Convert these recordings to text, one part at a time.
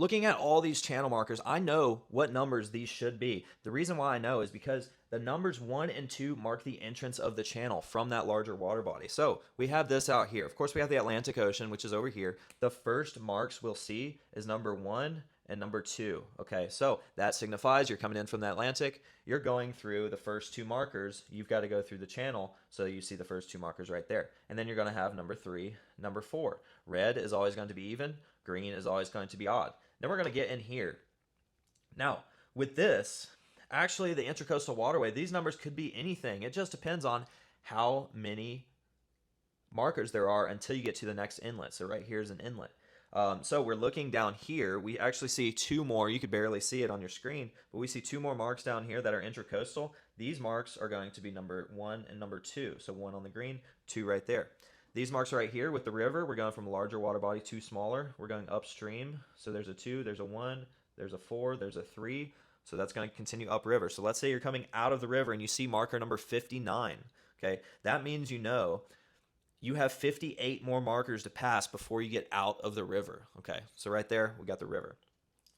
looking at all these channel markers, I know what numbers these should be. The reason why I know is because the numbers 1 and 2 mark the entrance of the channel from that larger water body. So we have this out here. Of course, we have the Atlantic Ocean, which is over here. The first marks we'll see is number 1 and number 2. Okay, so that signifies you're coming in from the Atlantic. You're going through the first 2 markers. You've got to go through the channel, so you see the first 2 markers right there. And then you're going to have number 3, number 4. Red is always going to be even. Green is always going to be odd. Then we're going to get in here. Now, with this, actually the Intracoastal Waterway, these numbers could be anything. It just depends on how many markers there are until you get to the next inlet. So right here is an inlet. So we're looking down here. We actually see 2 more. You could barely see it on your screen, but we see 2 more marks down here that are intracoastal. These marks are going to be number 1 and number 2. So 1 on the green, 2 right there. These marks right here with the river, we're going from larger water body to smaller. We're going upstream. So there's a 2, there's a 1, there's a 4, there's a 3. So that's going to continue upriver. So let's say you're coming out of the river and you see marker number 59. Okay, that means you know you have 58 more markers to pass before you get out of the river. Okay, so right there, we got the river.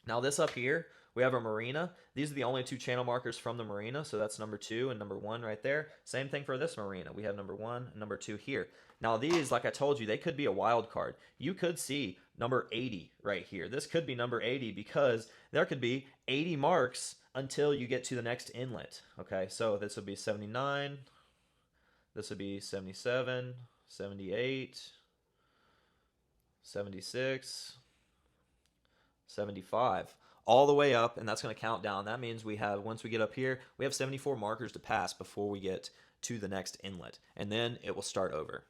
Now this up here, we have a marina. These are the only 2 channel markers from the marina, so that's number 2 and number 1 right there. Same thing for this marina. We have number 1 and number 2 here. Now these, like I told you, they could be a wild card. You could see number 80 right here. This could be number 80 because there could be 80 marks until you get to the next inlet. Okay, so this would be 79, this would be 77, 78, 76, 75, all the way up, and that's going to count down. That means we have, once we get up here, we have 74 markers to pass before we get to the next inlet, and then it will start over.